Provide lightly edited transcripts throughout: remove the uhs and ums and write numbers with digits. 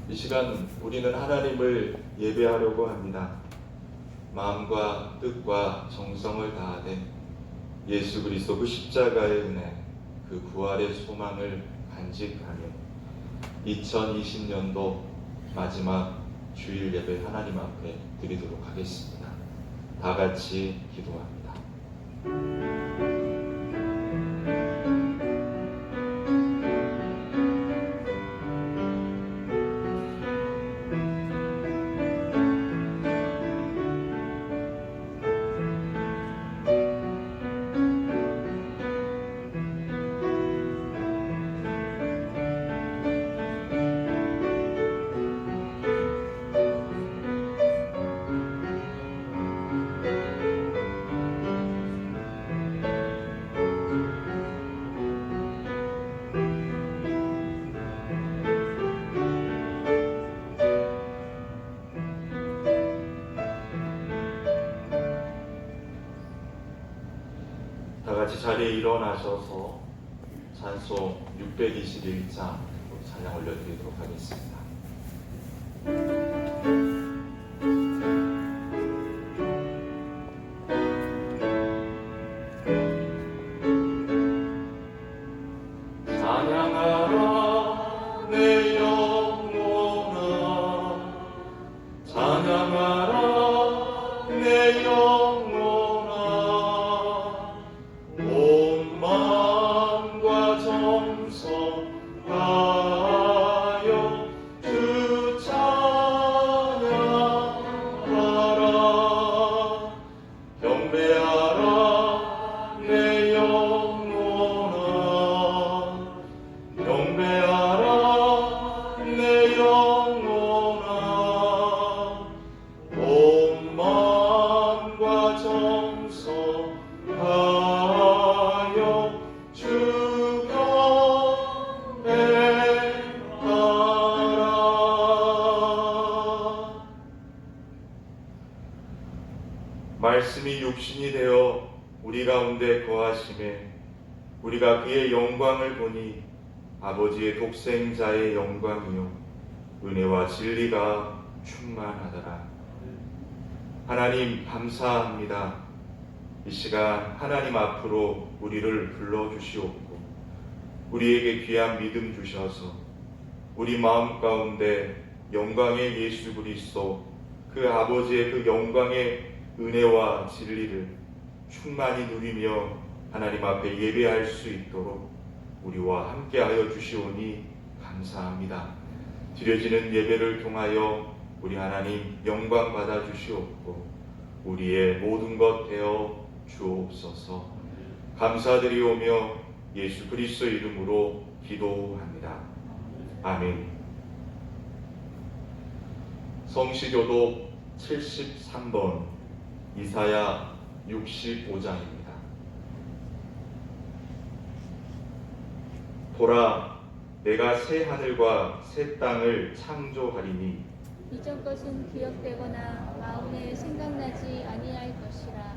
이 시간 우리는 하나님을 예배하려고 합니다. 마음과 뜻과 정성을 다하되 예수 그리스도 그 십자가의 은혜, 그 부활의 소망을 간직하며 2020년도 마지막 주일 예배 하나님 앞에 드리도록 하겠습니다. 다 같이 기도합니다. 다 같이 자리에 일어나셔서 찬송 621장 찬양 올려드리도록 하겠습니다. 찬양하라 내 영혼아, 찬양하라 내 영혼아, 온 마음과 정성 다하여 주 찬양하라. 경배하라 내 영혼아, 경배하라 내 영혼아, 온 마음과 정성 하여 주 경배하라. 말씀이 육신이 되어 우리 가운데 거하심에 우리가 그의 영광을 보니 아버지의 독생자의 영광이요 은혜와 진리가 충만하더라. 하나님 감사합니다. 이 시간 하나님 앞으로 우리를 불러주시옵고 우리에게 귀한 믿음 주셔서 우리 마음 가운데 영광의 예수 그리스도 그 아버지의 그 영광의 은혜와 진리를 충만히 누리며 하나님 앞에 예배할 수 있도록 우리와 함께하여 주시오니 감사합니다. 드려지는 예배를 통하여 우리 하나님 영광 받아 주시옵고 우리의 모든 것 되어 주옵소서. 감사드리오며 예수 그리스도 이름으로 기도합니다. 아멘. 성시교독 73번 이사야 65장입니다. 보라, 내가 새 하늘과 새 땅을 창조하리니 이전 것은 기억되거나 마음에 생각나지 아니할 것이라.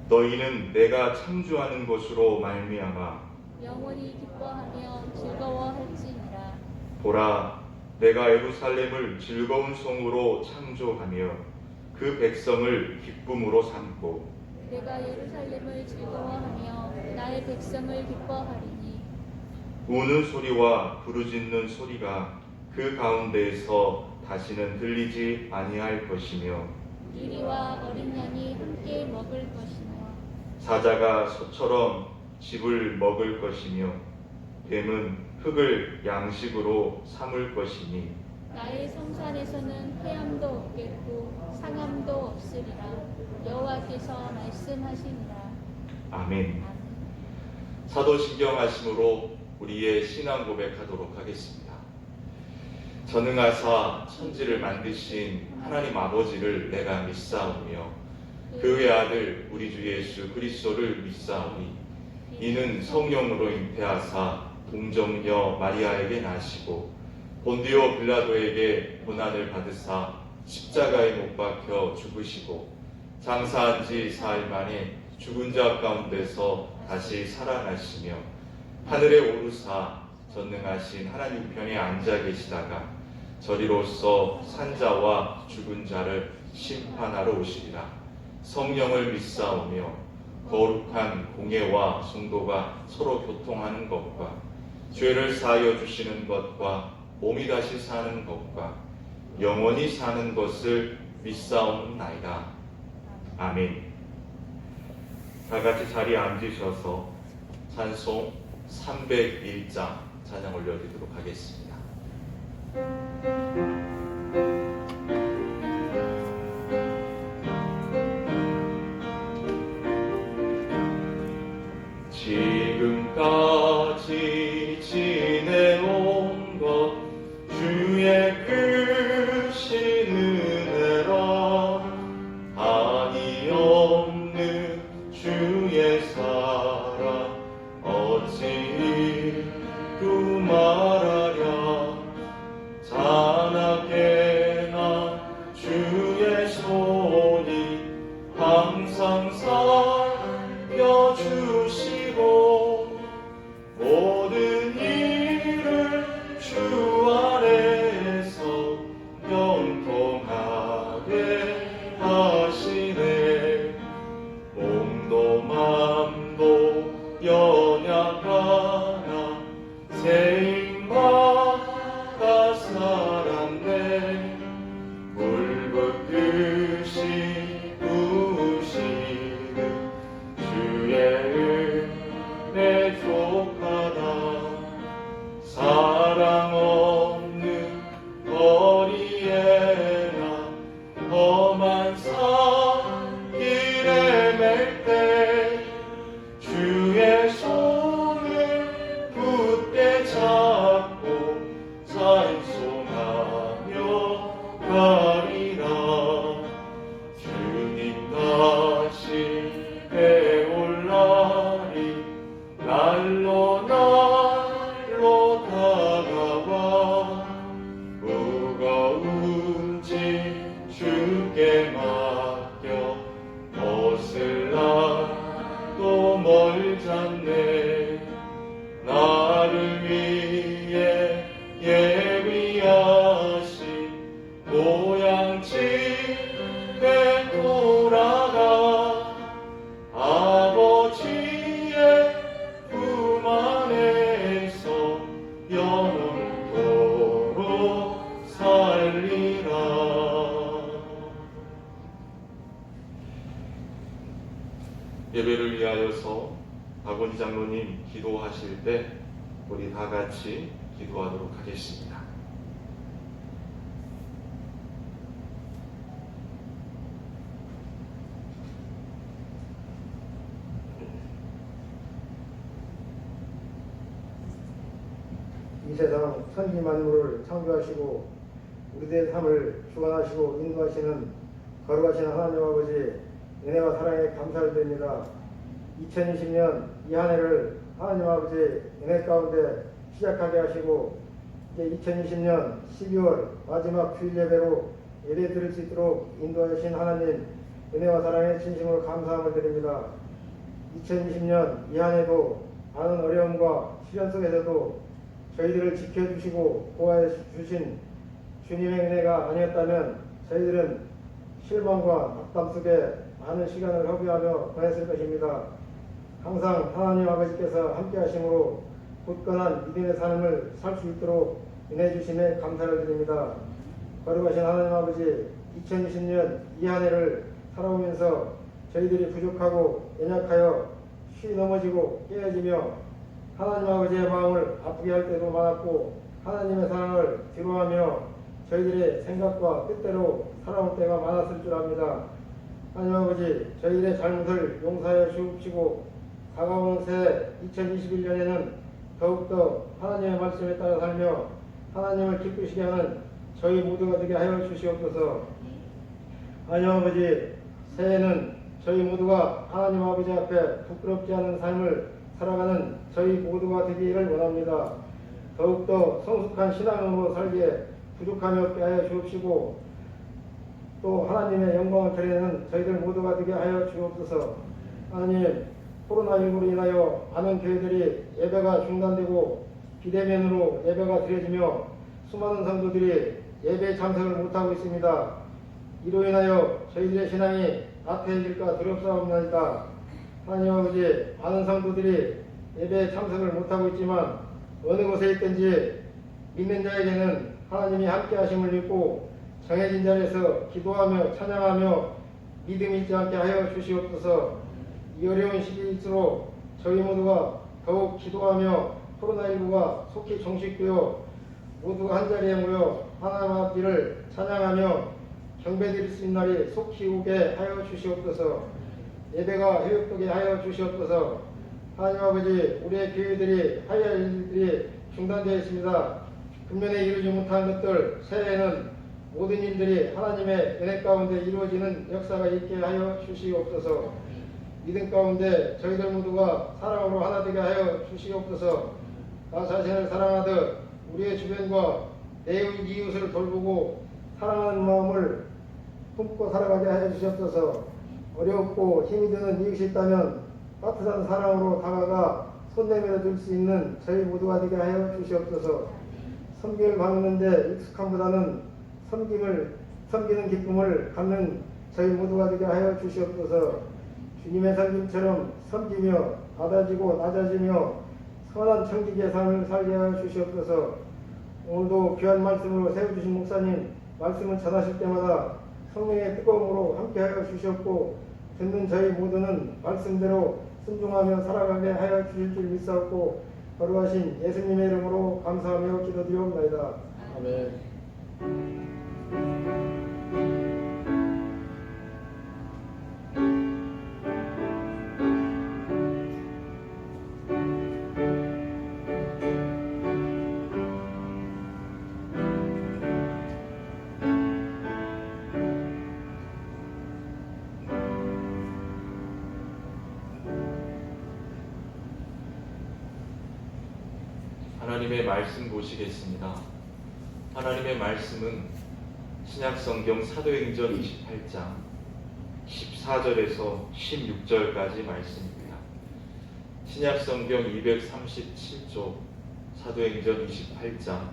너희는 내가 창조하는 것으로 말미암아 영원히 기뻐하며 즐거워할지니라. 보라, 내가 예루살렘을 즐거운 성으로 창조하며 그 백성을 기쁨으로 삼고 내가 예루살렘을 즐거워하며 나의 백성을 기뻐하리니 우는 소리와 부르짖는 소리가 그 가운데에서 다시는 들리지 아니할 것이며 이리와 어린 양이 함께 먹을 것이며 사자가 소처럼 집을 먹을 것이며 뱀은 흙을 양식으로 삼을 것이니 나의 성산에서는 해함도 없겠고 상함도 없으리라. 여호와께서 말씀하시니라. 아멘. 사도신경 하심으로 우리의 신앙 고백하도록 하겠습니다. 전능하사 천지를 만드신 하나님 아버지를 내가 믿사오며 그의 아들 우리 주 예수 그리스도를 믿사오니 이는 성령으로 잉태하사 동정녀 마리아에게 나시고 본디오 빌라도에게 고난을 받으사 십자가에 못 박혀 죽으시고 장사한 지 사흘 만에 죽은 자 가운데서 다시 살아나시며 하늘에 오르사 전능하신 하나님 편에 앉아 계시다가 저리로서 산자와 죽은 자를 심판하러 오시리라. 성령을 믿사오며 거룩한 공예와 성도가 서로 교통하는 것과 죄를 사하여 주시는 것과 몸이 다시 사는 것과 영원히 사는 것을 믿사옵나이다. 아멘. 다 같이 자리에 앉으셔서 찬송 301장 찬양 올려드리도록 하겠습니다. 지금까지 지내온 것 주의 크신 은혜라. 한이 없는 주의 사랑 어찌 이루 말하랴. 잔악에 난 주의 손이 항상 살펴주시고 모든 일을 주 안에서 형통하게 하시네. 몸도 맘도 연약하나 새 인마가 살았네. 물붓듯이 부으시는 주의 은혜 족하다. 사랑 없는 거리에 나 험한 산길에 맬 때 주의 손을 굳게 잡고 찬송하며 가리라. 주님 다시 배올 날이 날로 다가와. 무거운 짐 주께 맡겨 벗을 날도 멀잖네. 나를 위해 예비하신 고향 집에 돌아가 아버지의 품 안에서 영원토록 살리라. 예배를 위하여서 박원희 장로님 기도하실 때 우리 다 같이 기도하도록 하겠습니다. 이 세상 천지 만물을 창조하시고 우리들의 삶을 주관하시고 인도하시는 거룩하신 하나님 아버지 은혜와 사랑에 감사를 드립니다. 2020년 이 한 해를 하나님 아버지 은혜 가운데 시작하게 하시고 이제 2020년 12월 마지막 주일 예배로 예배 드릴 수 있도록 인도하신 하나님 은혜와 사랑에 진심으로 감사함을 드립니다. 2020년 이 한 해도 많은 어려움과 시련 속에서도 저희들을 지켜주시고 보호해 주신 주님의 은혜가 아니었다면 저희들은 실망과 낙담 속에 많은 시간을 허비하며 보냈을 것입니다. 항상 하나님 아버지께서 함께 하심으로 굳건한 믿음의 삶을 살 수 있도록 은혜 주심에 감사를 드립니다. 거룩하신 하나님 아버지 2020년 이 한 해를 살아오면서 저희들이 부족하고 연약하여 쉬 넘어지고 깨어지며 하나님 아버지의 마음을 아프게 할 때도 많았고 하나님의 사랑을 뒤로하며 저희들의 생각과 뜻대로 살아올 때가 많았을 줄 압니다. 하나님 아버지 저희들의 잘못을 용서하여 주옵시고 다가오는 새해 2021년에는 더욱더 하나님의 말씀에 따라 살며 하나님을 기쁘시게 하는 저희 모두가 되게 하여 주시옵소서. 하나님 아버지 새해에는 저희 모두가 하나님 아버지 앞에 부끄럽지 않은 삶을 살아가는 저희 모두가 되기를 원합니다. 더욱더 성숙한 신앙으로 살기에 부족함이 없게 하여 주옵시고 또 하나님의 영광을 드리는 저희들 모두가 되게 하여 주옵소서. 하나님 코로나19로 인하여 많은 교회들이 예배가 중단되고 비대면으로 예배가 드려지며 수많은 성도들이 예배에 참석을 못하고 있습니다. 이로 인하여 저희들의 신앙이 나태해질까 두렵사옵나이다. 하나님 아버지, 많은 성도들이 예배에 참석을 못하고 있지만 어느 곳에 있든지 믿는 자에게는 하나님이 함께 하심을 믿고 정해진 자리에서 기도하며 찬양하며 믿음 잃지 않게 하여 주시옵소서. 이 어려운 시기일수록 저희 모두가 더욱 기도하며 코로나19가 속히 종식되어 모두가 한자리에 모여 하나님 앞길을 찬양하며 경배드릴 수 있는 날이 속히 오게 하여 주시옵소서. 예배가 회복되게 하여 주시옵소서. 하나님 아버지, 우리의 교회들이 하야 할 일들이 중단되어 있습니다. 금년에 이루지 못한 것들 새해에는 모든 일들이 하나님의 은혜 가운데 이루어지는 역사가 있게 하여 주시옵소서. 믿음 가운데 저희들 모두가 사랑으로 하나 되게 하여 주시옵소서. 나 자신을 사랑하듯 우리의 주변과 내 이웃을 돌보고 사랑하는 마음을 품고 살아가게 하여 주시옵소서. 어렵고 힘이 드는 이웃이 있다면 따뜻한 사랑으로 다가가 손 내밀어 줄 수 있는 저희 모두가 되게 하여 주시옵소서. 섬김을 받는데 익숙함보다는 섬기는 기쁨을 갖는 저희 모두가 되게 하여 주시옵소서. 주님의 섬김처럼 섬기며 받아지고 낮아지며 선한 청지기의 삶을 살게 하여 주시옵소서. 오늘도 귀한 말씀으로 세워주신 목사님 말씀을 전하실 때마다 성령의 뜨거움으로 함께하여 주시옵고 듣는 저희 모두는 말씀대로 순종하며 살아가게 하여 주실 줄 믿사옵고 거룩하신 예수님의 이름으로 감사하며 기도드리옵나이다. 아멘. 하나님의 말씀 보시겠습니다. 하나님의 말씀은 신약성경 사도행전 28장 14절에서 16절까지 말씀입니다. 신약성경 237조 사도행전 28장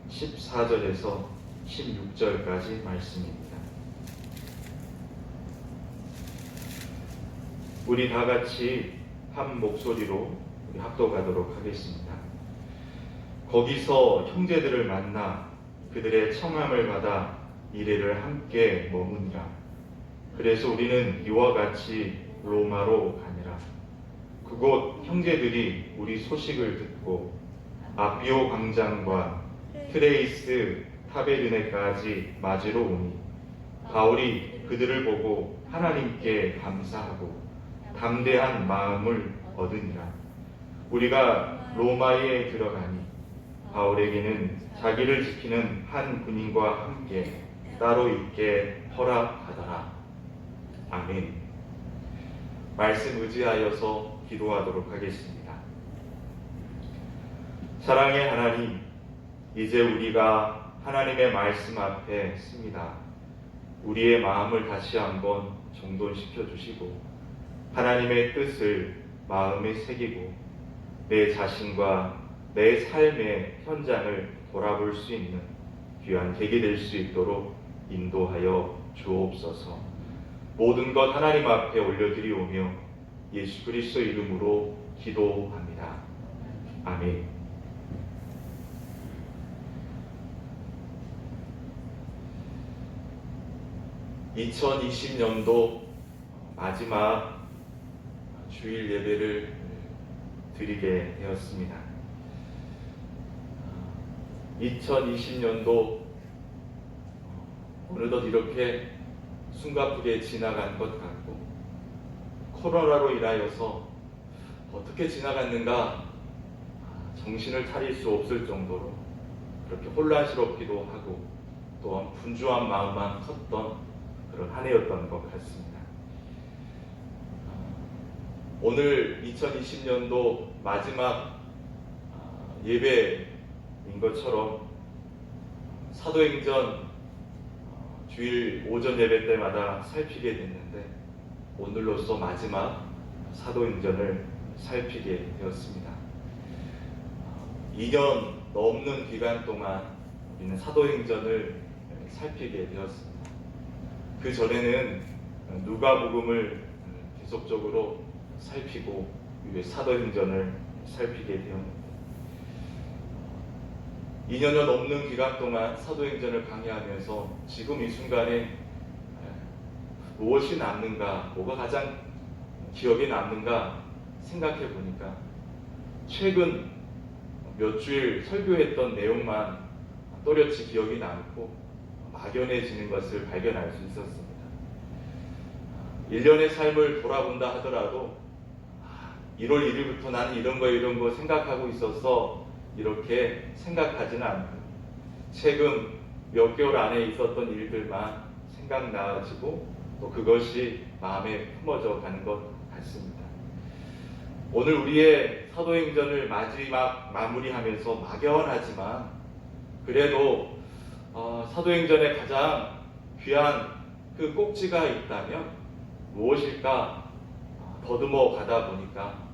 14절에서 16절까지 말씀입니다. 우리 다 같이 한 목소리로 우리 합독하도록 하겠습니다. 거기서 형제들을 만나 그들의 청함을 받아 이레를 함께 머무니라. 그래서 우리는 이와 같이 로마로 가니라. 그곳 형제들이 우리 소식을 듣고 아피오 광장과 트레이스 타베르네까지 맞으러 오니 바울이 그들을 보고 하나님께 감사하고 담대한 마음을 얻으니라. 우리가 로마에 들어가니 바울에게는 자기를 지키는 한 군인과 함께 따로 있게 허락하더라. 아멘. 말씀 의지하여서 기도하도록 하겠습니다. 사랑의 하나님, 이제 우리가 하나님의 말씀 앞에 씁니다. 우리의 마음을 다시 한번 정돈시켜 주시고 하나님의 뜻을 마음에 새기고 내 자신과 내 삶의 현장을 돌아볼 수 있는 귀한 계기 될 수 있도록 인도하여 주옵소서. 모든 것 하나님 앞에 올려드리오며 예수 그리스도 이름으로 기도합니다. 아멘. (2020년도) 마지막 주일 예배를 드리게 되었습니다. 2020년도 어느덧 이렇게 숨가쁘게 지나간 것 같고 코로나로 인하여서 어떻게 지나갔는가 정신을 차릴 수 없을 정도로 그렇게 혼란스럽기도 하고 또한 분주한 마음만 컸던 그런 한 해였던 것 같습니다. 오늘 2020년도 마지막 예배인 것처럼 사도행전 주일 오전 예배 때마다 살피게 됐는데 오늘로써 마지막 사도행전을 살피게 되었습니다. 2년 넘는 기간 동안 우리는 사도행전을 살피게 되었습니다. 그 전에는 누가복음을 계속적으로 살피고 이후에 사도행전을 살피게 되었는데 2년여 넘는 기간 동안 사도행전을 강의하면서 지금 이 순간에 무엇이 남는가, 뭐가 가장 기억에 남는가 생각해 보니까 최근 몇 주일 설교했던 내용만 또렷이 기억이 남고 막연해지는 것을 발견할 수 있었습니다. 1년의 삶을 돌아본다 하더라도 1월 1일부터 나는 이런 거 생각하고 있어서 이렇게 생각하지는 않고 최근 몇 개월 안에 있었던 일들만 생각나지고 또 그것이 마음에 품어져 가는 것 같습니다. 오늘 우리의 사도행전을 마지막 마무리하면서 막연하지만 그래도 사도행전에 가장 귀한 그 꼭지가 있다면 무엇일까 더듬어 가다 보니까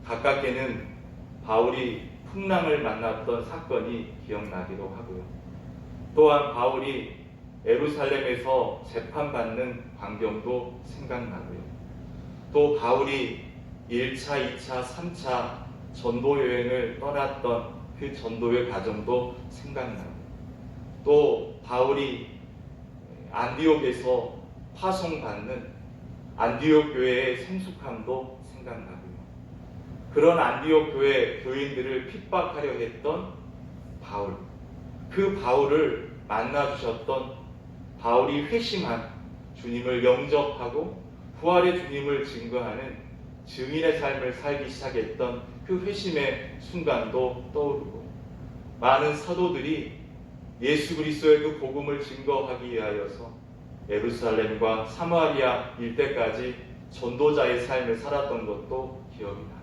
가깝게는 바울이 풍랑을 만났던 사건이 기억나기도 하고요. 또한 바울이 예루살렘에서 재판받는 광경도 생각나고요. 또 바울이 1차, 2차, 3차 전도 여행을 떠났던 그 전도의 과정도 생각나고 또 바울이 안디옥에서 파송받는 안디옥 교회의 성숙함도 생각나고요. 그런 안디옥 교회 교인들을 핍박하려 했던 바울, 그 바울을 만나주셨던 바울이 회심한 주님을 영접하고 부활의 주님을 증거하는 증인의 삶을 살기 시작했던 그 회심의 순간도 떠오르고 많은 사도들이 예수 그리스도의 그 복음을 증거하기 위하여서 예루살렘과 사마리아 일대까지 전도자의 삶을 살았던 것도 기억이 나고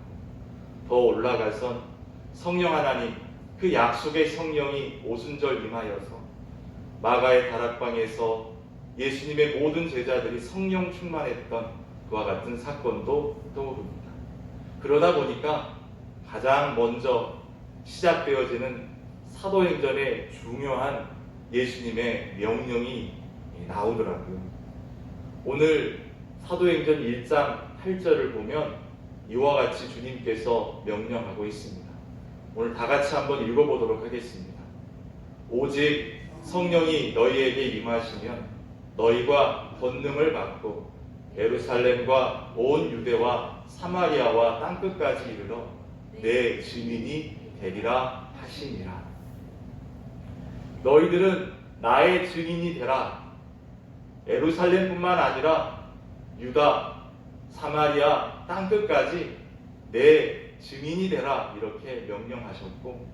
더 올라가선 성령 하나님 그 약속의 성령이 오순절 임하여서 마가의 다락방에서 예수님의 모든 제자들이 성령 충만했던 그와 같은 사건도 떠오릅니다. 그러다 보니까 가장 먼저 시작되어지는 사도행전의 중요한 예수님의 명령이 나오더라고요. 오늘 사도행전 1장 8절을 보면 이와 같이 주님께서 명령하고 있습니다. 오늘 다 같이 한번 읽어보도록 하겠습니다. 오직 성령이 너희에게 임하시면 너희가 권능을 받고 예루살렘과 온 유대와 사마리아와 땅끝까지 이르러 내 증인이 되리라 하시니라. 너희들은 나의 증인이 되라. 예루살렘뿐만 아니라 유다, 사마리아, 땅끝까지 내 증인이 되라 이렇게 명령하셨고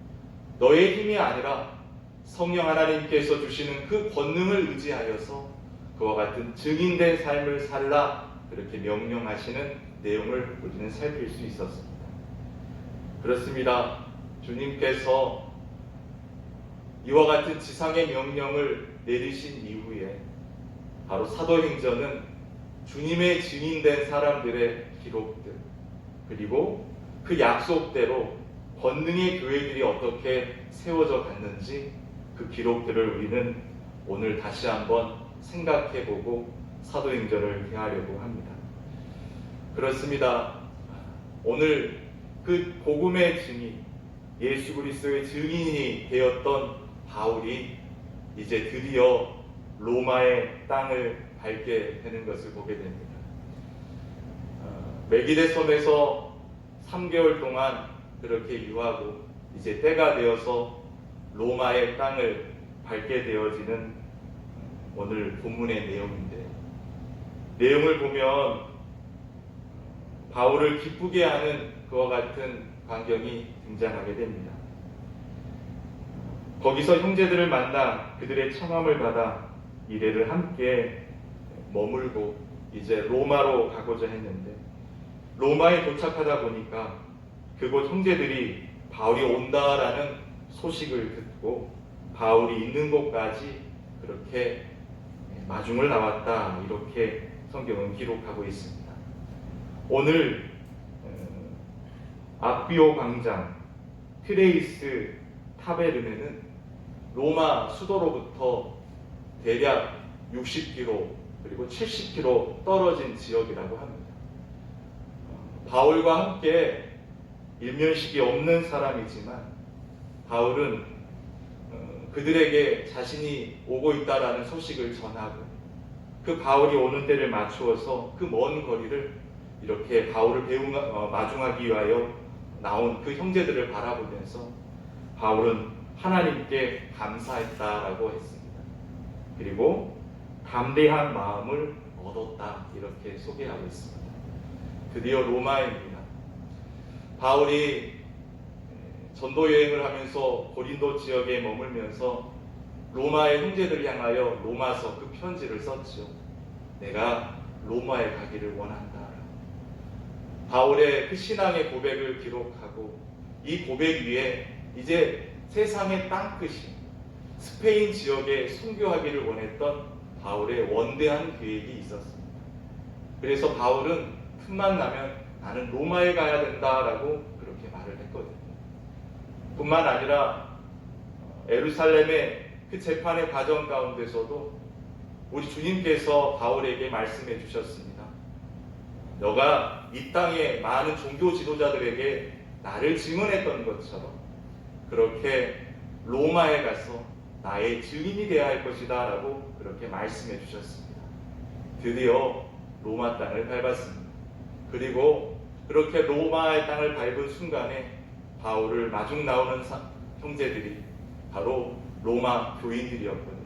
너의 힘이 아니라 성령 하나님께서 주시는 그 권능을 의지하여서 그와 같은 증인된 삶을 살라 그렇게 명령하시는 내용을 우리는 살필 수 있었습니다. 그렇습니다. 주님께서 이와 같은 지상의 명령을 내리신 이후에 바로 사도행전은 주님의 증인된 사람들의 기록들 그리고 그 약속대로 권능의 교회들이 어떻게 세워져 갔는지 그 기록들을 우리는 오늘 다시 한번 생각해보고 사도행전을 대하려고 합니다. 그렇습니다. 오늘 그 복음의 증인, 예수 그리스도의 증인이 되었던 바울이 이제 드디어 로마의 땅을 밟게 되는 것을 보게 됩니다. 메기대 섬에서 3개월 동안 그렇게 유하고 이제 때가 되어서 로마의 땅을 밟게 되어지는 오늘 본문의 내용인데 내용을 보면 바울을 기쁘게 하는 그와 같은 광경이 등장하게 됩니다. 거기서 형제들을 만나 그들의 청함을 받아 이래를 함께 머물고 이제 로마로 가고자 했는데 로마에 도착하다 보니까 그곳 형제들이 바울이 온다라는 소식을 듣고 바울이 있는 곳까지 그렇게 마중을 나왔다 이렇게 성경은 기록하고 있습니다. 오늘 아피오 광장 트레이스 타베르네는 로마 수도로부터 대략 60km 그리고 70km 떨어진 지역이라고 합니다. 바울과 함께 일면식이 없는 사람이지만 바울은 그들에게 자신이 오고 있다라는 소식을 전하고 그 바울이 오는 때를 맞추어서 그 먼 거리를 이렇게 바울을 마중하기 위하여 나온 그 형제들을 바라보면서 바울은 하나님께 감사했다라고 했습니다. 그리고 담대한 마음을 얻었다 이렇게 소개하고 있습니다. 드디어 로마입니다. 바울이 전도 여행을 하면서 고린도 지역에 머물면서 로마의 형제들을 향하여 로마서 그 편지를 썼죠. 내가 로마에 가기를 원한다. 바울의 그 신앙의 고백을 기록하고 이 고백 위에 이제 세상의 땅끝이 스페인 지역에 선교하기를 원했던 바울의 원대한 계획이 있었습니다. 그래서 바울은 틈만 나면 나는 로마에 가야 된다라고 그렇게 말을 했거든요. 뿐만 아니라 예루살렘의 그 재판의 과정 가운데서도 우리 주님께서 바울에게 말씀해 주셨습니다. 너가 이 땅의 많은 종교 지도자들에게 나를 증언했던 것처럼 그렇게 로마에 가서 나의 증인이 되어야 할 것이다 라고 그렇게 말씀해 주셨습니다. 드디어 로마 땅을 밟았습니다. 그리고 그렇게 로마의 땅을 밟은 순간에 바울을 마중 나오는 형제들이 바로 로마 교인들이었거든요.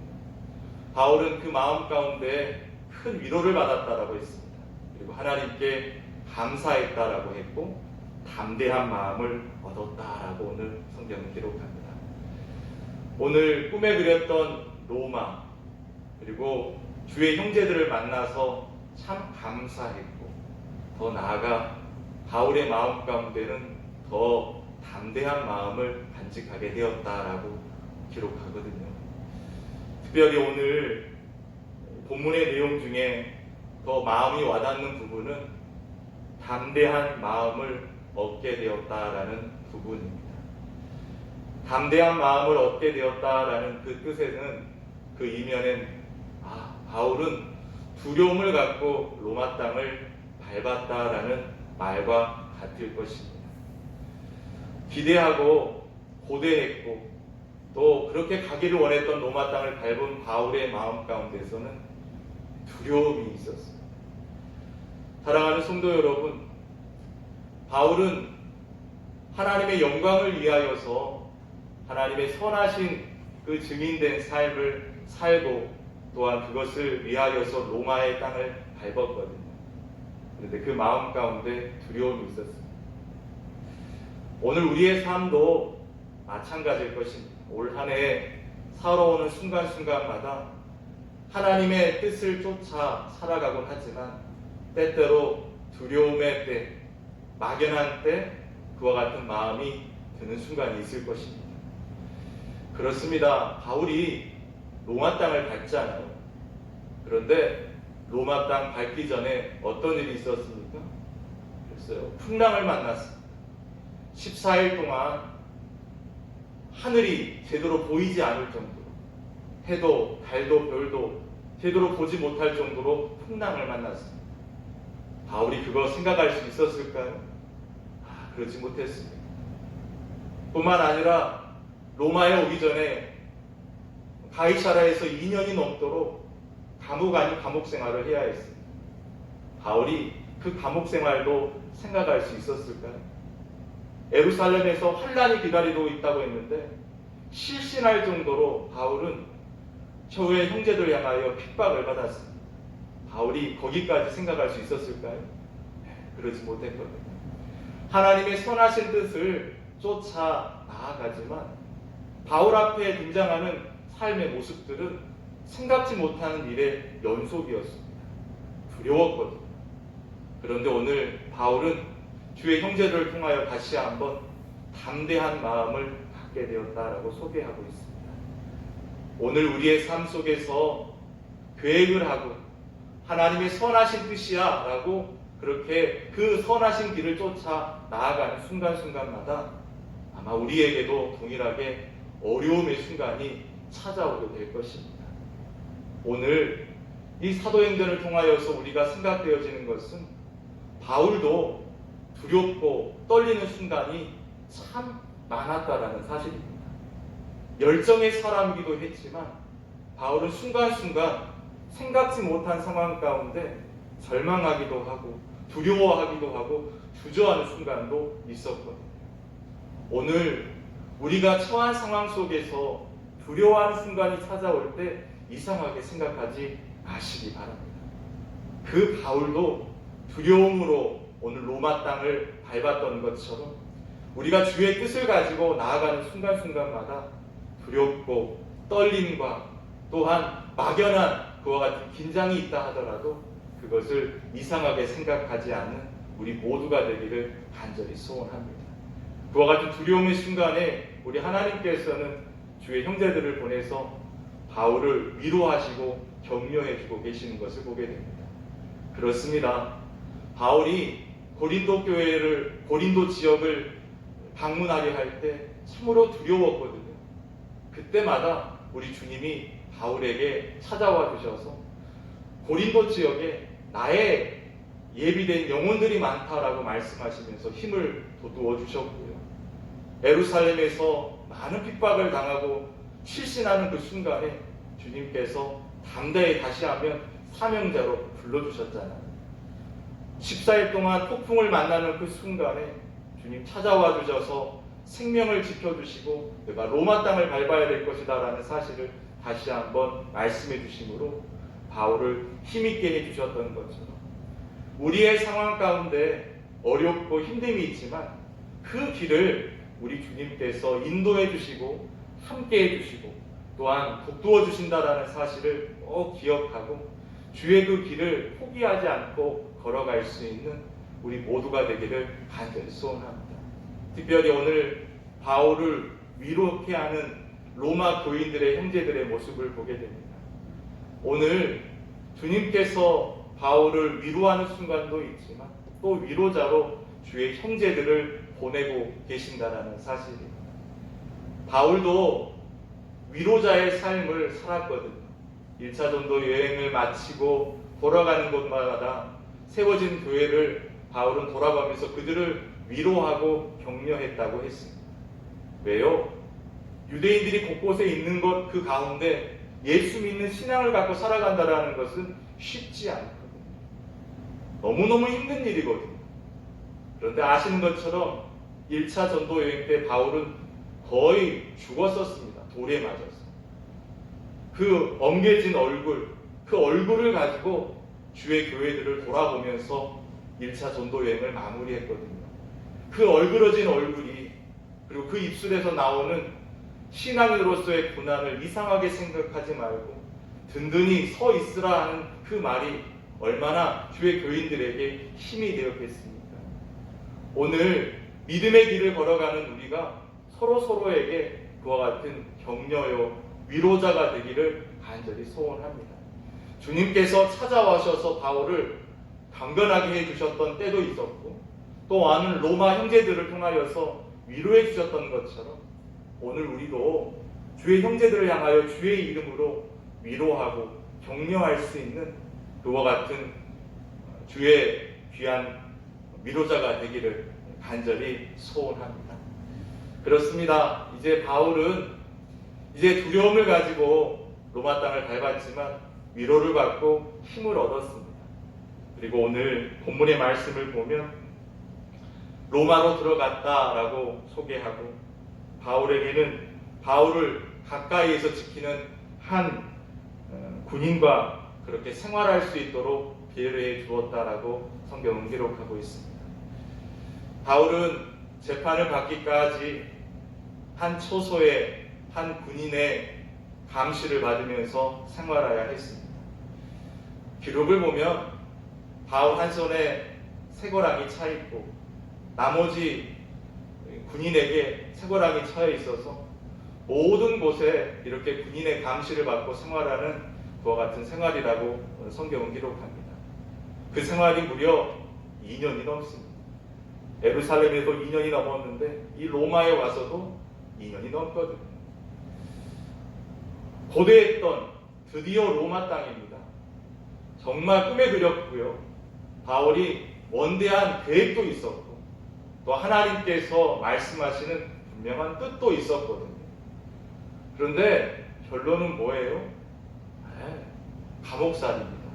바울은 그 마음 가운데 큰 위로를 받았다라고 했습니다. 그리고 하나님께 감사했다라고 했고 담대한 마음을 얻었다라고 오늘 성경은 기록합니다. 오늘 꿈에 그렸던 로마 그리고 주의 형제들을 만나서 참 감사했고 더 나아가 바울의 마음 가운데는 더 담대한 마음을 간직하게 되었다라고 기록하거든요. 특별히 오늘 본문의 내용 중에 더 마음이 와닿는 부분은 담대한 마음을 얻게 되었다라는 부분입니다. 담대한 마음을 얻게 되었다라는 그 뜻에는 그 이면엔 바울은 두려움을 갖고 로마 땅을 밟았다라는 말과 같을 것입니다. 기대하고 고대했고 또 그렇게 가기를 원했던 로마 땅을 밟은 바울의 마음 가운데서는 두려움이 있었습니다. 사랑하는 성도 여러분, 바울은 하나님의 영광을 위하여서 하나님의 선하신 그 증인된 삶을 살고 또한 그것을 위하여서 로마의 땅을 밟았거든요. 그런데 그 마음 가운데 두려움이 있었습니다. 오늘 우리의 삶도 마찬가지일 것입니다. 올 한 해 살아오는 순간순간마다 하나님의 뜻을 쫓아 살아가곤 하지만 때때로 두려움의 때, 막연한 때 그와 같은 마음이 드는 순간이 있을 것입니다. 그렇습니다. 바울이 로마 땅을 밟잖아요. 그런데 로마 땅 밟기 전에 어떤 일이 있었습니까? 글쎄요, 풍랑을 만났습니다. 14일 동안 하늘이 제대로 보이지 않을 정도로 해도 달도 별도 제대로 보지 못할 정도로 풍랑을 만났습니다. 바울이 그거 생각할 수 있었을까요? 그러지 못했습니다. 뿐만 아니라 로마에 오기 전에 가이사라에서 2년이 넘도록 감옥 아닌 감옥 생활을 해야 했습니다. 바울이 그 감옥 생활도 생각할 수 있었을까요? 예루살렘에서 환란이 기다리고 있다고 했는데 실신할 정도로 바울은 저의 형제들 향하여 핍박을 받았습니다. 바울이 거기까지 생각할 수 있었을까요? 그러지 못했거든요. 하나님의 선하신 뜻을 쫓아 나아가지만 바울 앞에 등장하는 삶의 모습들은 생각지 못하는 일의 연속이었습니다. 두려웠거든요. 그런데 오늘 바울은 주의 형제들을 통하여 다시 한번 담대한 마음을 갖게 되었다라고 소개하고 있습니다. 오늘 우리의 삶 속에서 계획을 하고 하나님의 선하신 뜻이야 라고 그렇게 그 선하신 길을 쫓아 나아가는 순간순간마다 아마 우리에게도 동일하게 어려움의 순간이 찾아오게 될 것입니다. 오늘 이 사도행전을 통하여서 우리가 생각되어지는 것은 바울도 두렵고 떨리는 순간이 참 많았다라는 사실입니다. 열정의 사람이기도 했지만 바울은 순간순간 생각지 못한 상황 가운데 절망하기도 하고 두려워하기도 하고 주저하는 순간도 있었거든요. 오늘 우리가 처한 상황 속에서 두려워하는 순간이 찾아올 때 이상하게 생각하지 마시기 바랍니다. 그 바울도 두려움으로 오늘 로마 땅을 밟았던 것처럼 우리가 주의 뜻을 가지고 나아가는 순간순간마다 두렵고 떨림과 또한 막연한 그와 같은 긴장이 있다 하더라도 그것을 이상하게 생각하지 않는 우리 모두가 되기를 간절히 소원합니다. 그와 같은 두려움의 순간에 우리 하나님께서는 주의 형제들을 보내서 바울을 위로하시고 격려해주고 계시는 것을 보게 됩니다. 그렇습니다. 바울이 고린도 지역을 방문하려 할 때 참으로 두려웠거든요. 그때마다 우리 주님이 바울에게 찾아와 주셔서 고린도 지역에 나의 예비된 영혼들이 많다라고 말씀하시면서 힘을 돋워 주셨고요. 예루살렘에서 많은 핍박을 당하고 실신하는 그 순간에 주님께서 담대히 다시 하면 사명자로 불러주셨잖아요. 14일 동안 폭풍을 만나는 그 순간에 주님 찾아와 주셔서 생명을 지켜주시고 내가 로마 땅을 밟아야 될 것이다 라는 사실을 다시 한번 말씀해 주심으로 바울을 힘있게 해주셨던 것처럼 우리의 상황 가운데 어렵고 힘듦이 있지만 그 길을 우리 주님께서 인도해 주시고 함께 해주시고 또한 북두어 주신다라는 사실을 꼭 기억하고 주의 그 길을 포기하지 않고 걸어갈 수 있는 우리 모두가 되기를 간절히 소원합니다. 특별히 오늘 바울을 위로케 하는 로마 교인들의 형제들의 모습을 보게 됩니다. 오늘 주님께서 바울을 위로하는 순간도 있지만 또 위로자로 주의 형제들을 보내고 계신다는 사실입니다. 바울도 위로자의 삶을 살았거든요. 1차 전도 여행을 마치고 돌아가는 곳마다 세워진 교회를 바울은 돌아가면서 그들을 위로하고 격려했다고 했습니다. 왜요? 유대인들이 곳곳에 있는 것 그 가운데 예수 믿는 신앙을 갖고 살아간다는 것은 쉽지 않거든요. 너무너무 힘든 일이거든요. 그런데 아시는 것처럼 1차 전도 여행 때 바울은 거의 죽었었습니다. 돌에 맞아서. 그 엉겨진 얼굴, 그 얼굴을 가지고 주의 교회들을 돌아보면서 1차 전도 여행을 마무리했거든요. 그 얼그러진 얼굴이 그리고 그 입술에서 나오는 신앙인으로서의 고난을 이상하게 생각하지 말고 든든히 서 있으라 하는 그 말이 얼마나 주의 교인들에게 힘이 되었겠습니까? 오늘 믿음의 길을 걸어가는 우리가 서로에게 그와 같은 격려요 위로자가 되기를 간절히 소원합니다. 주님께서 찾아와셔서 바울을 강건하게 해주셨던 때도 있었고 또 많은 로마 형제들을 통하여서 위로해 주셨던 것처럼 오늘 우리도 주의 형제들을 향하여 주의 이름으로 위로하고 격려할 수 있는 그와 같은 주의 귀한 위로자가 되기를 간절히 소원합니다. 그렇습니다. 이제 바울은 이제 두려움을 가지고 로마 땅을 밟았지만 위로를 받고 힘을 얻었습니다. 그리고 오늘 본문의 말씀을 보면 로마로 들어갔다라고 소개하고 바울에게는 바울을 가까이에서 지키는 한 군인과 그렇게 생활할 수 있도록 배려해 주었다라고 성경은 기록하고 있습니다. 바울은 재판을 받기까지 한 초소의 한 군인의 감시를 받으면서 생활해야 했습니다. 기록을 보면 바울 한 손에 쇠고랑이 차 있고 나머지 군인에게 쇠고랑이 차여 있어서 모든 곳에 이렇게 군인의 감시를 받고 생활하는 그와 같은 생활이라고 성경은 기록합니다. 그 생활이 무려 2년이 넘습니다. 예루살렘에도 2년이 넘었는데 이 로마에 와서도 2년이 넘거든요. 고대했던 드디어 로마 땅입니다. 정말 꿈에 그렸고요. 바울이 원대한 계획도 있었고 또 하나님께서 말씀하시는 분명한 뜻도 있었거든요. 그런데 결론은 뭐예요? 감옥살이입니다.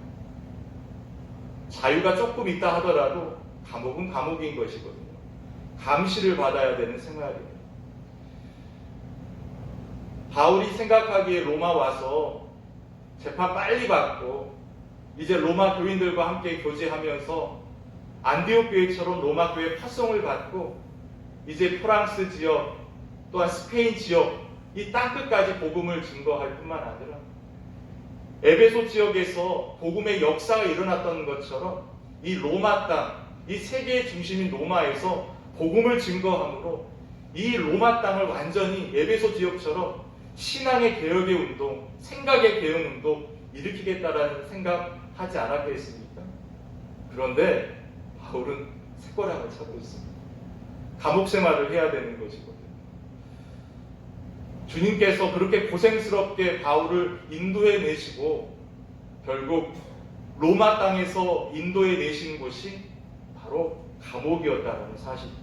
자유가 조금 있다 하더라도 감옥은 감옥인 것이거든요. 감시를 받아야 되는 생활이에요. 바울이 생각하기에 로마 와서 재판 빨리 받고 이제 로마 교인들과 함께 교제하면서 안디옥 교회처럼 로마 교회 파송을 받고 이제 프랑스 지역 또한 스페인 지역 이 땅끝까지 복음을 증거할 뿐만 아니라 에베소 지역에서 복음의 역사가 일어났던 것처럼 이 로마 땅, 이 세계의 중심인 로마에서 복음을 증거함으로 이 로마 땅을 완전히 에베소 지역처럼 신앙의 개혁의 운동, 생각의 개혁 운동 일으키겠다라는 생각하지 않았겠습니까? 그런데 바울은 새꼬랑을 차고 있습니다. 감옥 생활을 해야 되는 것이거든요. 주님께서 그렇게 고생스럽게 바울을 인도해 내시고 결국 로마 땅에서 인도해 내신 곳이 바로 감옥이었다는 사실입니다.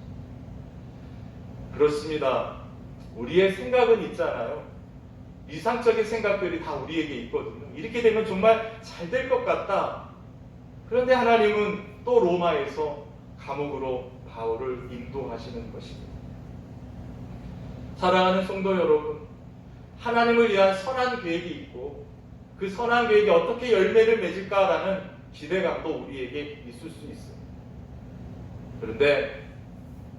그렇습니다. 우리의 생각은 있잖아요. 이상적인 생각들이 다 우리에게 있거든요. 이렇게 되면 정말 잘 될 것 같다. 그런데 하나님은 또 로마에서 감옥으로 바울을 인도하시는 것입니다. 사랑하는 성도 여러분, 하나님을 위한 선한 계획이 있고 그 선한 계획이 어떻게 열매를 맺을까라는 기대감도 우리에게 있을 수 있습니다. 그런데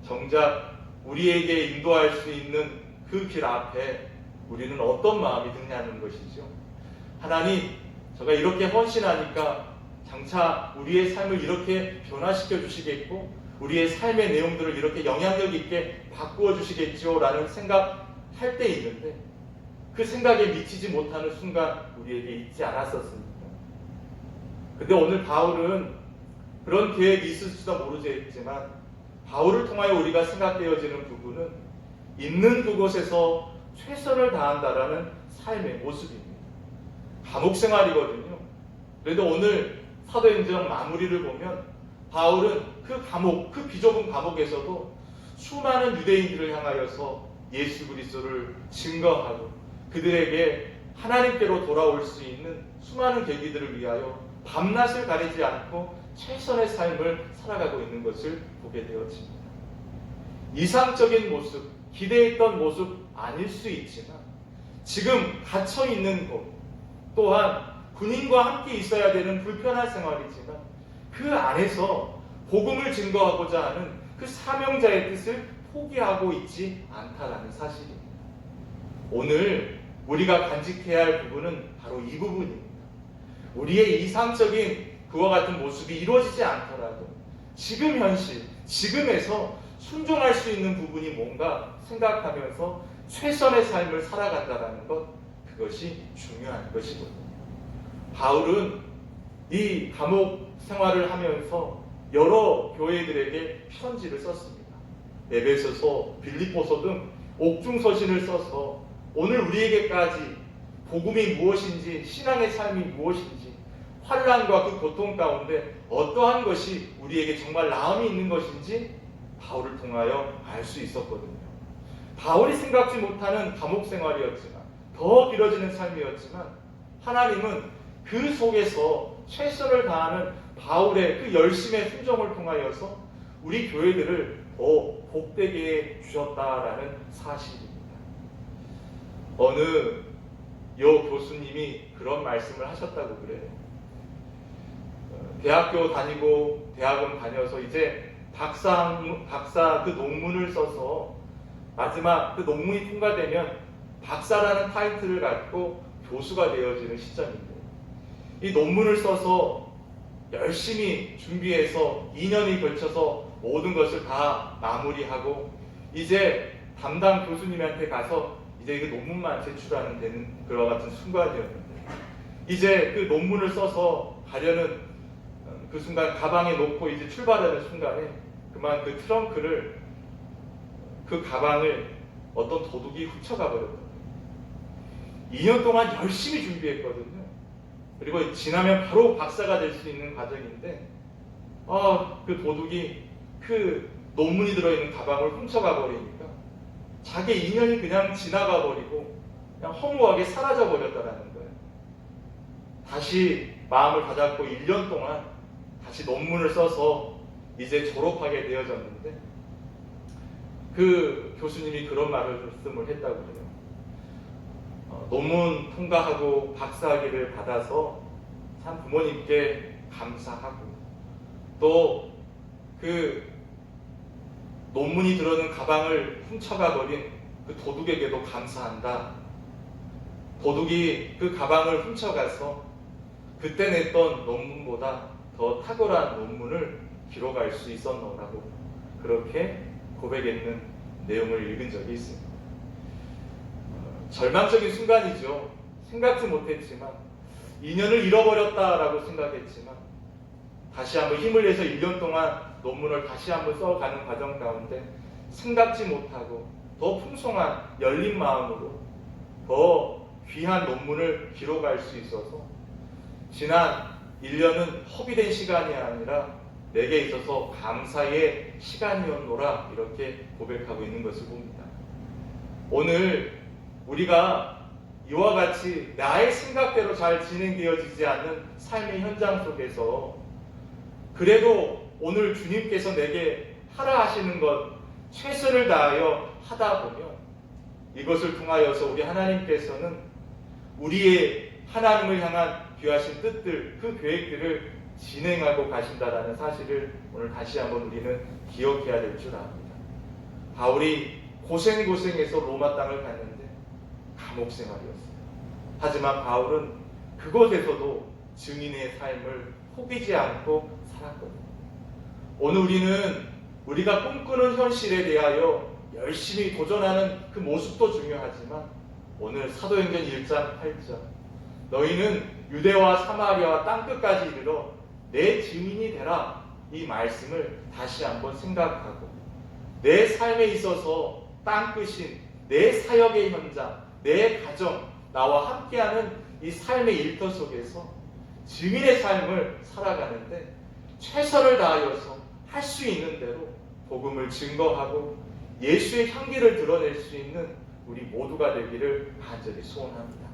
정작 우리에게 인도할 수 있는 그 길 앞에 우리는 어떤 마음이 드냐는 것이죠. 하나님, 제가 이렇게 헌신하니까 장차 우리의 삶을 이렇게 변화시켜 주시겠고 우리의 삶의 내용들을 이렇게 영향력 있게 바꾸어 주시겠죠 라는 생각할 때 있는데 그 생각에 미치지 못하는 순간 우리에게 있지 않았었습니까? 근데 오늘 바울은 그런 계획이 있을지도 모르겠지만 바울을 통하여 우리가 생각되어지는 부분은 있는 그곳에서 최선을 다한다라는 삶의 모습입니다. 감옥 생활이거든요. 그래도 오늘 사도행전 마무리를 보면 바울은 그 감옥, 그 비좁은 감옥에서도 수많은 유대인들을 향하여서 예수 그리스도를 증거하고 그들에게 하나님께로 돌아올 수 있는 수많은 계기들을 위하여 밤낮을 가리지 않고 최선의 삶을 살아가고 있는 것을 보게 되었습니다. 이상적인 모습, 기대했던 모습 아닐 수 있지만 지금 갇혀있는 곳 또한 군인과 함께 있어야 되는 불편한 생활이지만 그 안에서 복음을 증거하고자 하는 그 사명자의 뜻을 포기하고 있지 않다라는 사실입니다. 오늘 우리가 간직해야 할 부분은 바로 이 부분입니다. 우리의 이상적인 그와 같은 모습이 이루어지지 않더라도 지금 현실, 지금에서 순종할 수 있는 부분이 뭔가 생각하면서 최선의 삶을 살아간다는 것, 그것이 중요한 것이거든요. 바울은 이 감옥 생활을 하면서 여러 교회들에게 편지를 썼습니다. 에베소서, 빌립보서 등 옥중서신을 써서 오늘 우리에게까지 복음이 무엇인지, 신앙의 삶이 무엇인지, 환난과 그 고통 가운데 어떠한 것이 우리에게 정말 나음이 있는 것인지 바울을 통하여 알 수 있었거든요. 바울이 생각지 못하는 감옥 생활이었지만, 더 길어지는 삶이었지만 하나님은 그 속에서 최선을 다하는 바울의 그 열심의 순종을 통하여서 우리 교회들을 더 복되게 주셨다라는 사실입니다. 어느 여 교수님이 그런 말씀을 하셨다고 그래요. 대학교 다니고 대학원 다녀서 이제 박사 그 논문을 써서 마지막 그 논문이 통과되면 박사라는 타이틀을 갖고 교수가 되어지는 시점인데 이 논문을 써서 열심히 준비해서 2년이 걸쳐서 모든 것을 다 마무리하고 이제 담당 교수님한테 가서 이제 그 논문만 제출하는 되는 그와 같은 순간이었는데 이제 그 논문을 써서 가려는 그 순간 가방에 놓고 이제 출발하는 순간에 그만 그 트렁크를 그 가방을 어떤 도둑이 훔쳐가 버렸거든요. 2년 동안 열심히 준비했거든요. 그리고 지나면 바로 박사가 될 수 있는 과정인데 그 도둑이 그 논문이 들어있는 가방을 훔쳐가 버리니까 자기 2년이 그냥 지나가 버리고 그냥 허무하게 사라져 버렸다라는 거예요. 다시 마음을 다잡고 1년 동안 다시 논문을 써서 이제 졸업하게 되어졌는데 그 교수님이 그런 말씀을 했다고 해요. 논문 통과하고 박사학위를 받아서 참 부모님께 감사하고 또 그 논문이 들어있는 가방을 훔쳐가 버린 그 도둑에게도 감사한다. 도둑이 그 가방을 훔쳐가서 그때 냈던 논문보다 더 탁월한 논문을 기록할 수 있었노라고 그렇게 고백했는 내용을 읽은 적이 있습니다. 절망적인 순간이죠. 생각지 못했지만 2년을 잃어버렸다라고 생각했지만 다시 한번 힘을 내서 1년 동안 논문을 다시 한번 써가는 과정 가운데 생각지 못하고 더 풍성한 열린 마음으로 더 귀한 논문을 기록할 수 있어서 지난 1년은 허비된 시간이 아니라 내게 있어서 감사의 시간이었노라 이렇게 고백하고 있는 것을 봅니다. 오늘 우리가 이와 같이 나의 생각대로 잘 진행되어지지 않는 삶의 현장 속에서 그래도 오늘 주님께서 내게 하라 하시는 것 최선을 다하여 하다 보면 이것을 통하여서 우리 하나님께서는 우리의 하나님을 향한 귀하신 뜻들, 그 계획들을 진행하고 가신다라는 사실을 오늘 다시 한번 우리는 기억해야 될 줄 압니다. 바울이 고생해서 로마 땅을 갔는데 감옥 생활이었어요. 하지만 바울은 그곳에서도 증인의 삶을 포기지 않고 살았거든요. 오늘 우리는 우리가 꿈꾸는 현실에 대하여 열심히 도전하는 그 모습도 중요하지만 오늘 사도행전 1장 8절 너희는 유대와 사마리아와 땅끝까지 이르러 내 증인이 되라 이 말씀을 다시 한번 생각하고 내 삶에 있어서 땅끝인 내 사역의 현장, 내 가정, 나와 함께하는 이 삶의 일터 속에서 증인의 삶을 살아가는데 최선을 다하여서 할 수 있는 대로 복음을 증거하고 예수의 향기를 드러낼 수 있는 우리 모두가 되기를 간절히 소원합니다.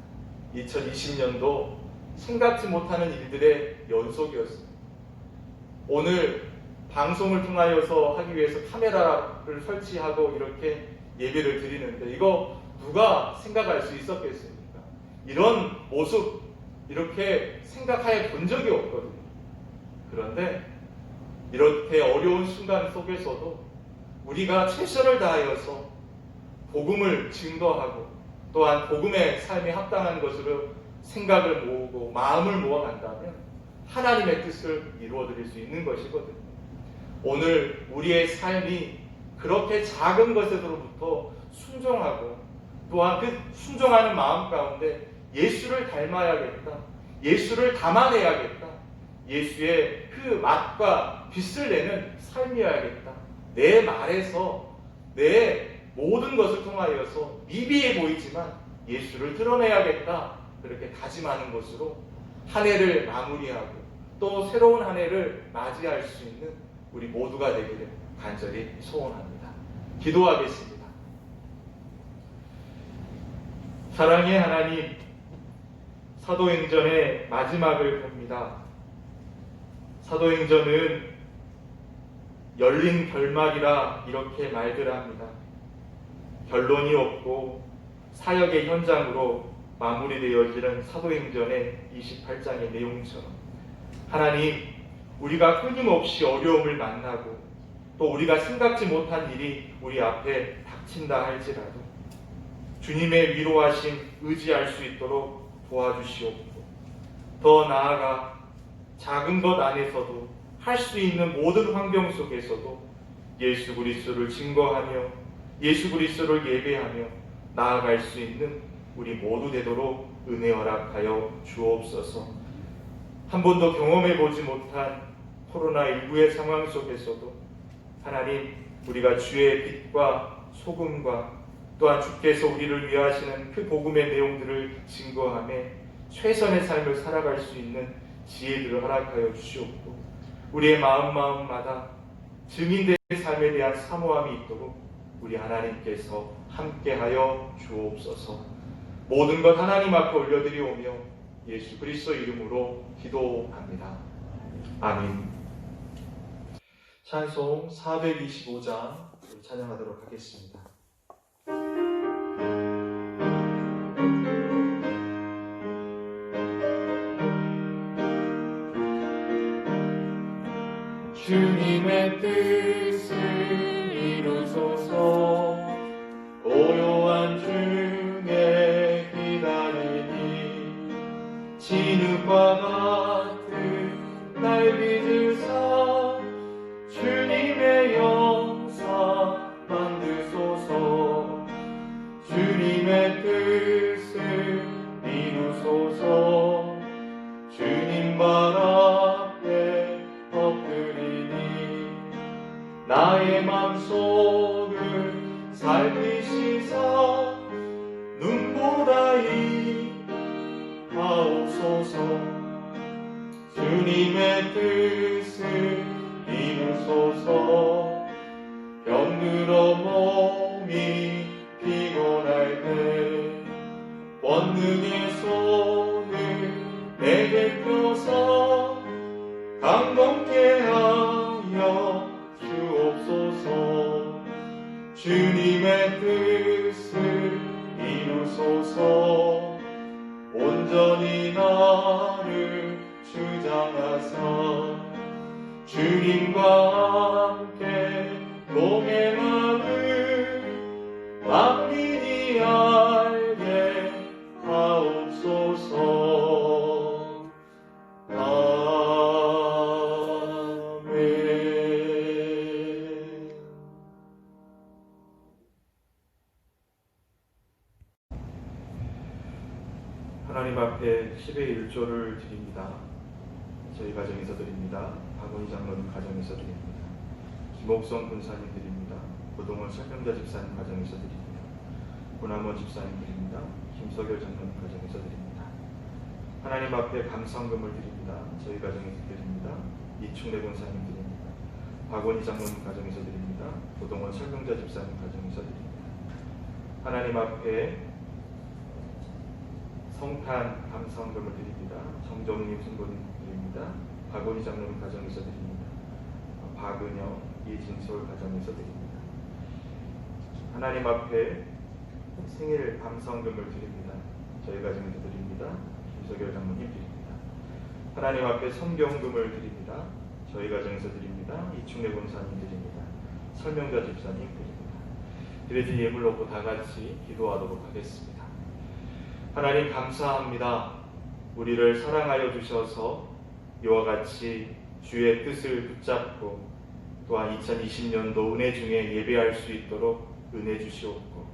2020년도 생각지 못하는 일들의 연속이었습니다. 오늘 방송을 통하여서 하기 위해서 카메라를 설치하고 이렇게 예배를 드리는데 이거 누가 생각할 수 있었겠습니까? 이런 모습 이렇게 생각해 본 적이 없거든요. 그런데 이렇게 어려운 순간 속에서도 우리가 최선을 다하여서 복음을 증거하고 또한 복음의 삶에 합당한 것으로 생각을 모으고 마음을 모아간다면 하나님의 뜻을 이루어드릴 수 있는 것이거든요. 오늘 우리의 삶이 그렇게 작은 것에서부터 순종하고 또한 그 순종하는 마음 가운데 예수를 닮아야겠다. 예수를 담아내야겠다. 예수의 그 맛과 빛을 내는 삶이어야겠다. 내 말에서 내 모든 것을 통하여서 미비해 보이지만 예수를 드러내야겠다. 그렇게 다짐하는 것으로 한 해를 마무리하고 또 새로운 한 해를 맞이할 수 있는 우리 모두가 되기를 간절히 소원합니다. 기도하겠습니다. 사랑의 하나님, 사도행전의 마지막을 봅니다. 사도행전은 열린 결말이라 이렇게 말들 합니다. 결론이 없고 사역의 현장으로 마무리되어지는 사도행전의 28장의 내용처럼 하나님, 우리가 끊임없이 어려움을 만나고 또 우리가 생각지 못한 일이 우리 앞에 닥친다 할지라도 주님의 위로하심 의지할 수 있도록 도와주시옵고 더 나아가 작은 것 안에서도 할 수 있는 모든 환경 속에서도 예수 그리스도를 증거하며 예수 그리스도를 예배하며 나아갈 수 있는 우리 모두 되도록 은혜 허락하여 주옵소서. 한 번도 경험해 보지 못한 코로나19의 상황 속에서도 하나님, 우리가 주의 빛과 소금과 또한 주께서 우리를 위하시는 그 복음의 내용들을 증거하며 최선의 삶을 살아갈 수 있는 지혜들을 허락하여 주시옵고, 우리의 마음마다 증인된 삶에 대한 사모함이 있도록 우리 하나님께서 함께하여 주옵소서. 모든 것 하나님 앞에 올려드리오며 예수 그리스도 이름으로 기도합니다. 아멘. 찬송 425장 찬양하도록 하겠습니다. 주님의 뜻을 이루소서. 고요한 중에 기다리니 진흙과 같은 날 빚으사 주님의 영사 만드소서. 주님의 뜻을 이루소서. 주님 발 앞에 엎드리니 나의 맘속을 살피시사 눈보다 이하옵소서. 주님의 뜻을 이루소서. 병들어 몸이 피곤할 때 권능의 손을 내게 펴서 강건케 하여 주옵소서. 주님의 뜻을 이루소서. 온전히 나를 주장하사 주님과 함께 동행함을 만민이 알게 하옵소서. 아멘. 하나님 앞에 10의 1조를 드립니다. 저희 가정에서 드립니다. 박원희 장로님 가정에서 드립니다. 김옥성 군사님 드립니다. 고동원 설명자 집사님 가정에서 드립니다. 고남원 집사님 드립니다. 김석열 장로님 가정에서 드립니다. 하나님 앞에 감사헌금을 드립니다. 저희 가정에서 드립니다. 이충래 권사님 드립니다. 박원희 장로님 가정에서 드립니다. 고동원 설명자 집사님 가정에서 드립니다. 하나님 앞에 성탄 감사헌금을 드립니다. 정정님 성도님 드립니다. 박원희 장로님 가정에서 드립니다. 박은영, 이진솔 가정에서 드립니다. 하나님 앞에 생일 감사헌금을 드립니다. 저희 가정에서 드립니다. 김석열 장로님 드립니다. 하나님 앞에 성경금을 드립니다. 저희 가정에서 드립니다. 이충래 권사님 드립니다. 설명자 집사님 드립니다. 드려진 예물 놓고 다 같이 기도하도록 하겠습니다. 하나님 감사합니다. 우리를 사랑하여 주셔서 이와 같이 주의 뜻을 붙잡고 또한 2020년도 은혜 중에 예배할 수 있도록 은혜 주시옵고,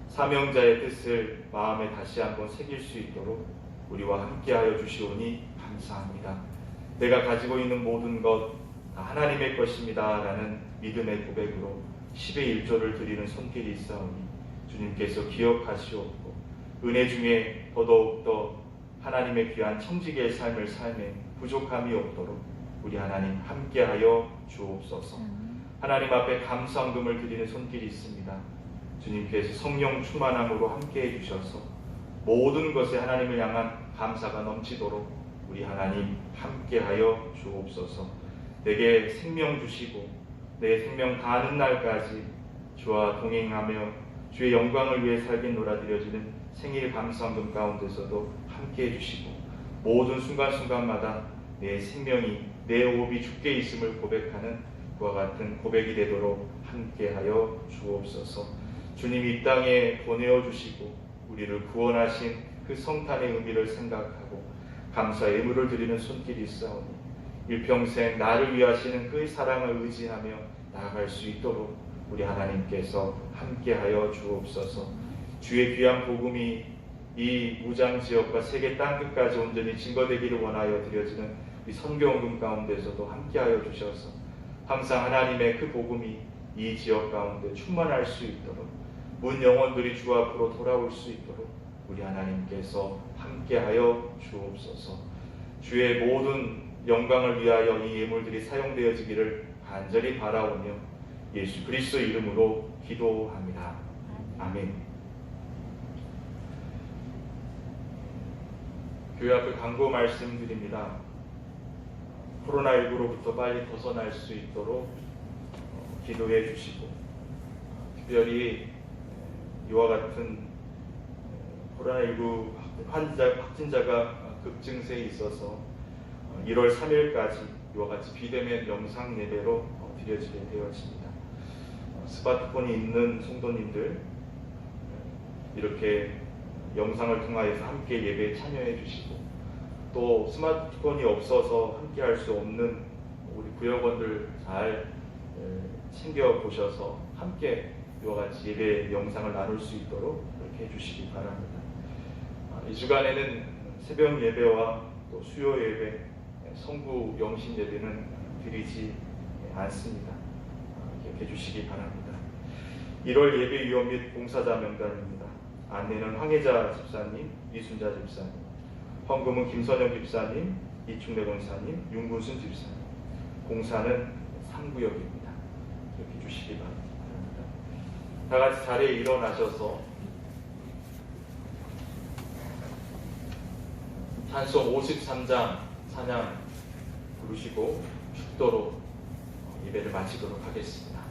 사명자의 뜻을 마음에 다시 한번 새길 수 있도록 우리와 함께하여 주시오니 감사합니다. 내가 가지고 있는 모든 것 다 하나님의 것입니다 라는 믿음의 고백으로 10의 1조를 드리는 손길이 있사오니 주님께서 기억하시옵고, 은혜 중에 더더욱더 하나님의 귀한 청지기의 삶을 삶에 부족함이 없도록 우리 하나님 함께하여 주옵소서. 하나님 앞에 감사헌금을 드리는 손길이 있습니다. 주님께서 성령 충만함으로 함께해 주셔서 모든 것에 하나님을 향한 감사가 넘치도록 우리 하나님 함께하여 주옵소서. 내게 생명 주시고 내 생명 다하는 날까지 주와 동행하며 주의 영광을 위해 살겠노라 드려지는 생일 감사헌금 가운데서도 함께해 주시고, 모든 순간순간마다 내 생명이 내 호흡이 주께 있음을 고백하는 그와 같은 고백이 되도록 함께하여 주옵소서. 주님이 이 땅에 보내어 주시고 우리를 구원하신 그 성탄의 의미를 생각하고 감사 예물을 드리는 손길이 있사오니 일평생 나를 위하시는 그의 사랑을 의지하며 나아갈 수 있도록 우리 하나님께서 함께하여 주옵소서. 주의 귀한 복음이 이 무장지역과 세계 땅끝까지 온전히 증거되기를 원하여 드려지는 이 선교헌금 가운데서도 함께하여 주셔서 항상 하나님의 그 복음이 이 지역 가운데 충만할 수 있도록 문 영혼들이 주 앞으로 돌아올 수 있도록 우리 하나님께서 함께하여 주옵소서. 주의 모든 영광을 위하여 이 예물들이 사용되어지기를 간절히 바라오며 예수 그리스도 이름으로 기도합니다. 아멘. 교회 앞에 광고 말씀드립니다. 코로나19로부터 빨리 벗어날 수 있도록 기도해 주시고, 특별히 이와 같은 코로나19 확진자가 급증세에 있어서 1월 3일까지 이와 같이 비대면 영상 예배로 드려지게 되었습니다. 스마트폰이 있는 성도님들 이렇게 영상을 통하여서 함께 예배에 참여해 주시고, 또 스마트폰이 없어서 함께 할 수 없는 우리 구역원들 잘 챙겨보셔서 함께 이와 같이 예배 영상을 나눌 수 있도록 그렇게 해주시기 바랍니다. 이 주간에는 새벽 예배와 또 수요 예배, 성부 영신 예배는 드리지 않습니다. 기억해 주시기 바랍니다. 1월 예배 위원 및 봉사자 명단입니다. 안내는 황혜자 집사님, 이순자 집사님, 헌금은 김선영 집사님, 이충래 권사님, 윤군순 집사님, 봉사는 3구역입니다. 기억해 주시기 바랍니다. 다 같이 자리에 일어나셔서 찬송 53장 찬양 부르시고 축도로 예배를 마치도록 하겠습니다.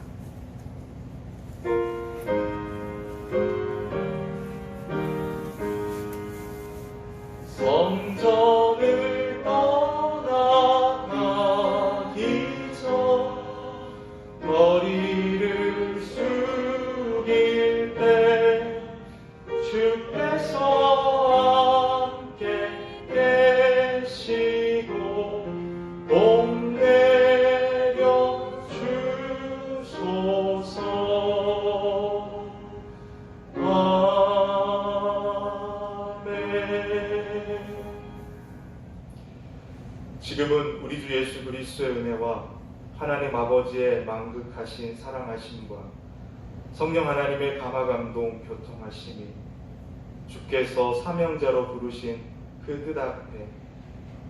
성전을 떠나가기 전 머리를 숙일 때 주께서 함께 계시고 복 내려 주소서. 지금은 우리 주 예수 그리스도의 은혜와 하나님 아버지의 만극하신 사랑하심과 성령 하나님의 감화감동 교통하심이 주께서 사명자로 부르신 그 뜻 앞에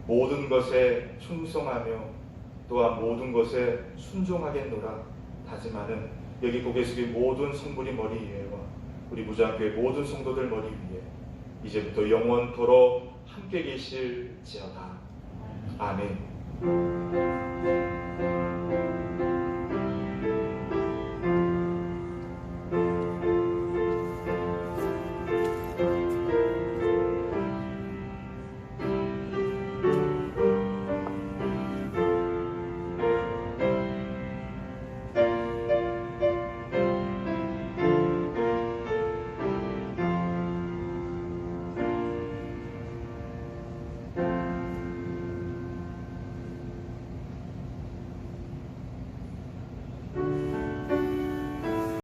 모든 것에 충성하며 또한 모든 것에 순종하겠노라 다짐하는 여기 고개 숙인 모든 성부리 머리 위에와 우리 무장교회 모든 성도들 머리 위에 이제부터 영원토록 함께 계실지어다. 아멘.